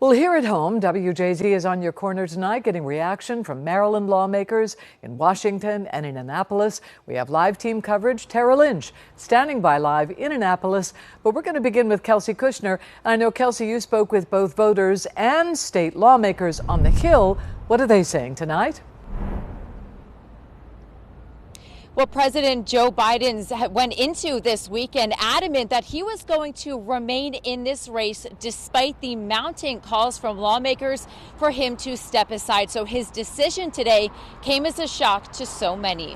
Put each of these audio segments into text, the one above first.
Well, here at home, WJZ is on your corner tonight, getting reaction from Maryland lawmakers in Washington and in Annapolis. We have live team coverage. Tara Lynch standing by live in Annapolis. But we're going to begin with Kelsey Kushner. I know, Kelsey, you spoke with both voters and state lawmakers on the Hill. What are they saying tonight? Well, President Joe Biden went into this weekend adamant that he was going to remain in this race despite the mounting calls from lawmakers for him to step aside. So his decision today came as a shock to so many.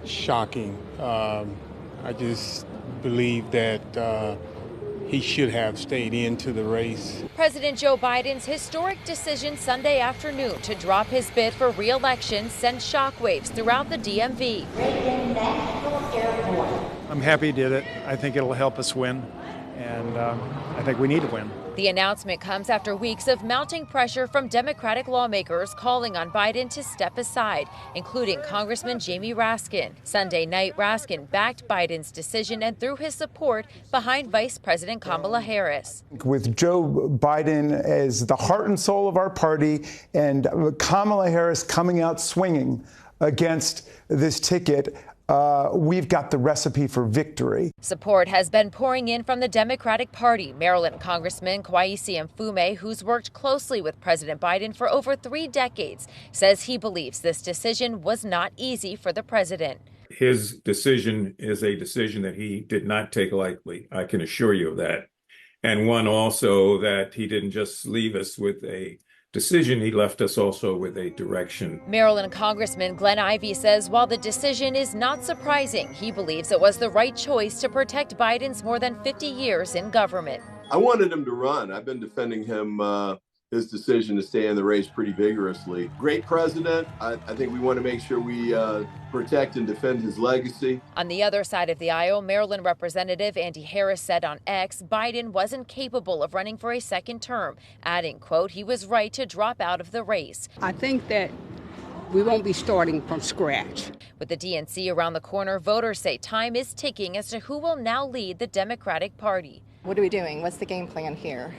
Shocking. I just believe that he should have stayed into the race. President Joe Biden's historic decision Sunday afternoon to drop his bid for re-election sent shockwaves throughout the DMV. I'm happy he did it. I think it'll help us win, and I think we need to win. The announcement comes after weeks of mounting pressure from Democratic lawmakers calling on Biden to step aside, including Congressman Jamie Raskin. Sunday night, Raskin backed Biden's decision and threw his support behind Vice President Kamala Harris. With Joe Biden as the heart and soul of our party and Kamala Harris coming out swinging against this ticket, we've got the recipe for victory. Support has been pouring in from the Democratic Party. Maryland Congressman Kweisi Mfume, who's worked closely with President Biden for over 3 decades, says he believes this decision was not easy for the president. His decision is a decision that he did not take lightly. I can assure you of that. And one also that he didn't just leave us with a decision, he left us also with a direction. Maryland Congressman Glenn Ivey says while the decision is not surprising, he believes it was the right choice to protect Biden's more than 50 years in government. I wanted him to run. I've been defending him, his decision to stay in the race pretty vigorously. Great president. I think we want to make sure we protect and defend his legacy. On the other side of the aisle, Maryland Representative Andy Harris said on X, Biden wasn't capable of running for a second term, adding, quote, he was right to drop out of the race. I think that we won't be starting from scratch. With the DNC around the corner, voters say time is ticking as to who will now lead the Democratic Party. What are we doing? What's the game plan here?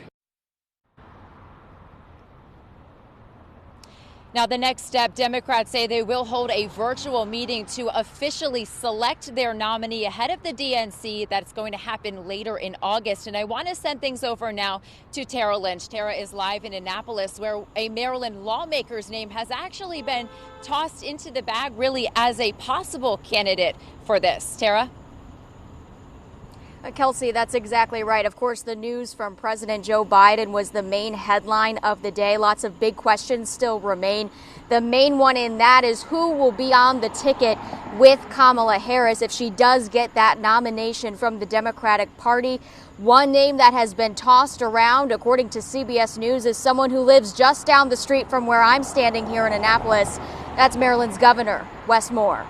Now, the next step, Democrats say they will hold a virtual meeting to officially select their nominee ahead of the DNC. That's going to happen later in August. And I want to send things over now to Tara Lynch. Tara is live in Annapolis, where a Maryland lawmaker's name has actually been tossed into the bag, really, as a possible candidate for this. Tara? Kelsey, that's exactly right. Of course, the news from President Joe Biden was the main headline of the day. Lots of big questions still remain. The main one in that is who will be on the ticket with Kamala Harris if she does get that nomination from the Democratic Party. One name that has been tossed around, according to CBS News, is someone who lives just down the street from where I'm standing here in Annapolis. That's Maryland's Governor, Wes Moore.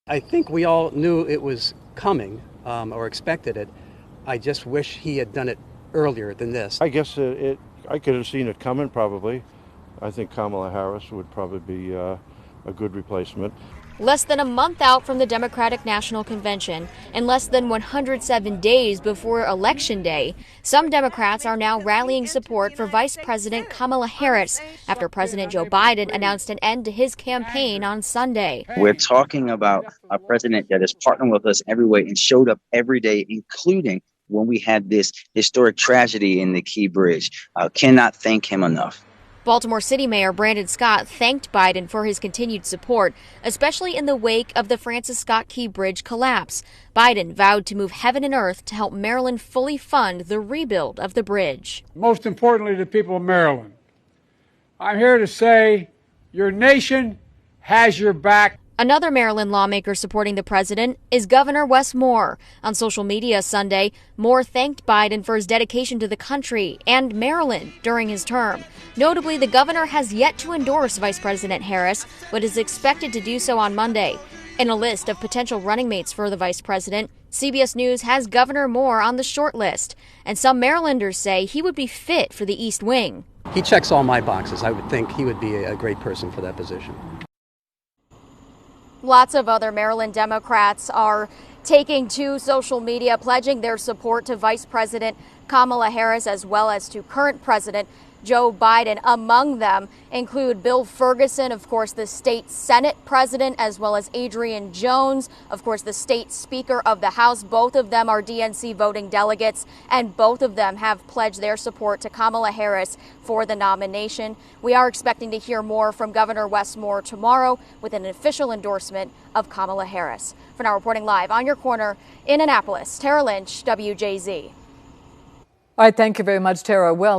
I think we all knew it was coming. Or expected it. I just wish he had done it earlier than this. I guess I could have seen it coming, probably. I think Kamala Harris would probably be a good replacement. Less than a month out from the Democratic National Convention and less than 107 days before Election Day, some Democrats are now rallying support for Vice President Kamala Harris after President Joe Biden announced an end to his campaign on Sunday. We're talking about a president that is partnering with us every way and showed up every day, including when we had this historic tragedy in the Key Bridge. I cannot thank him enough. Baltimore City Mayor Brandon Scott thanked Biden for his continued support, especially in the wake of the Francis Scott Key Bridge collapse. Biden vowed to move heaven and earth to help Maryland fully fund the rebuild of the bridge. Most importantly, to the people of Maryland, I'm here to say your nation has your back. Another Maryland lawmaker supporting the president is Governor Wes Moore. On social media Sunday, Moore thanked Biden for his dedication to the country and Maryland during his term. Notably, the governor has yet to endorse Vice President Harris, but is expected to do so on Monday. In a list of potential running mates for the vice president, CBS News has Governor Moore on the short list, and some Marylanders say he would be fit for the East Wing. He checks all my boxes. I would think he would be a great person for that position. Lots of other Maryland Democrats are taking to social media, pledging their support to Vice President Kamala Harris as well as to current President Joe Biden. Among them include Bill Ferguson, of course, the state Senate president, as well as Adrian Jones, of course, the state Speaker of the House. Both of them are DNC voting delegates, and both of them have pledged their support to Kamala Harris for the nomination. We are expecting to hear more from Governor Wes Moore tomorrow with an official endorsement of Kamala Harris. For now, reporting live on your corner in Annapolis, Tara Lynch, WJZ. All right, thank you very much, Tara. Well,